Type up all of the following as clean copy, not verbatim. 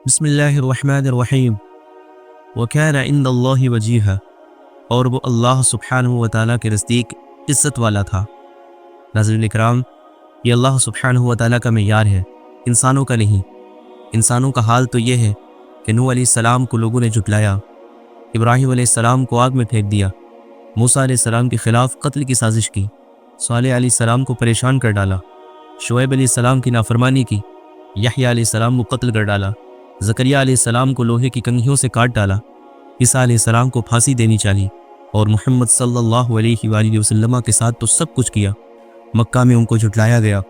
بسم اللہ الرحمن الرحیم وَكَانَ عِنْدَ اللَّهِ وَجِيهًا، اور وہ اللہ سبحانہ و تعالیٰ کے نزدیک عزت والا تھا۔ ناظرین اکرام، یہ اللہ سبحانہ و تعالیٰ کا معیار ہے، انسانوں کا نہیں۔ انسانوں کا حال تو یہ ہے کہ نوح علیہ السلام کو لوگوں نے جھٹلایا، ابراہیم علیہ السلام کو آگ میں پھینک دیا، موسیٰ علیہ السلام کے خلاف قتل کی سازش کی، صالح علیہ السلام کو پریشان کر ڈالا، شعیب علیہ السلام کی نافرمانی کی، یحییٰ علیہ السلام کو قتل کر ڈالا، زکریا علیہ السلام کو لوہے کی کنگھیوں سے کاٹ ڈالا، عیسیٰ علیہ السلام کو پھانسی دینی چاہی، اور محمد صلی اللہ علیہ وآلہ وسلم کے ساتھ تو سب کچھ کیا۔ مکہ میں ان کو جھٹلایا گیا،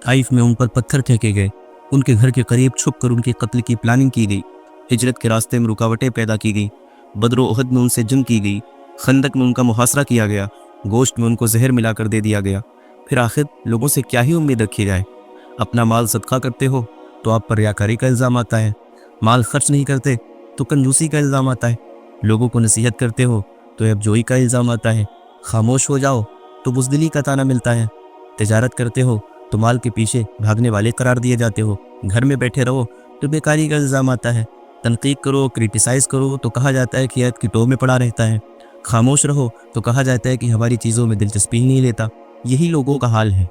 طائف میں ان پر پتھر پھینکے گئے، ان کے گھر کے قریب چھپ کر ان کے قتل کی پلاننگ کی گئی، ہجرت کے راستے میں رکاوٹیں پیدا کی گئی، بدر و احد میں ان سے جنگ کی گئی، خندق میں ان کا محاصرہ کیا گیا، گوشت میں ان کو زہر ملا کر دے دیا گیا۔ پھر آخر لوگوں سے کیا ہی امید رکھی جائے؟ اپنا مال صدقہ کرتے ہو تو آپ پر ریاکاری کا الزام آتا ہے، مال خرچ نہیں کرتے تو کنجوسی کا الزام آتا ہے، لوگوں کو نصیحت کرتے ہو تو عیب جوئی کا الزام آتا ہے، خاموش ہو جاؤ تو بزدلی کا طعنہ ملتا ہے، تجارت کرتے ہو تو مال کے پیچھے بھاگنے والے قرار دیے جاتے ہو، گھر میں بیٹھے رہو تو بیکاری کا الزام آتا ہے، تنقید کرو، کرٹیسائز کرو تو کہا جاتا ہے کہ عیب کی ٹو میں پڑا رہتا ہے، خاموش رہو تو کہا جاتا ہے کہ ہماری چیزوں میں دلچسپی ہی نہیں لیتا۔ یہی لوگوں کا حال ہے۔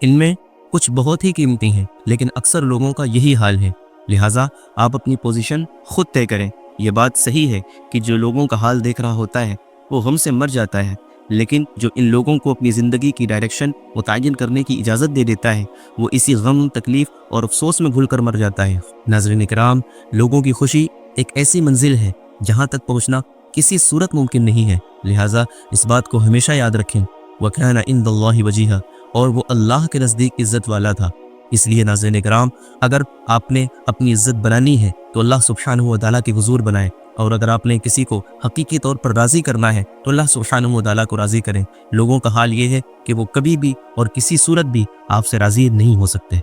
ان میں کچھ بہت ہی قیمتی ہیں، لیکن اکثر لوگوں کا یہی حال ہے۔ لہٰذا آپ اپنی پوزیشن خود طے کریں۔ یہ بات صحیح ہے کہ جو لوگوں کا حال دیکھ رہا ہوتا ہے وہ غم سے مر جاتا ہے، لیکن جو ان لوگوں کو اپنی زندگی کی ڈائریکشن متعین کرنے کی اجازت دے دیتا ہے وہ اسی غم، تکلیف اور افسوس میں گھل کر مر جاتا ہے۔ ناظرین اکرام، لوگوں کی خوشی ایک ایسی منزل ہے جہاں تک پہنچنا کسی صورت ممکن نہیں ہے، لہٰذا اس بات کو ہمیشہ یاد رکھیں۔ وَكَانَ عِنْدَ اللَّهِ وَجِيهًا، اور وہ اللہ کے نزدیک عزت والا تھا۔ اس لیے ناظرین اکرام، اگر آپ نے اپنی عزت بنانی ہے تو اللہ سبحانہ و تعالیٰ کی حضور بنائیں، اور اگر آپ نے کسی کو حقیقی طور پر راضی کرنا ہے تو اللہ سبحانہ و تعالیٰ کو راضی کریں۔ لوگوں کا حال یہ ہے کہ وہ کبھی بھی اور کسی صورت بھی آپ سے راضی نہیں ہو سکتے۔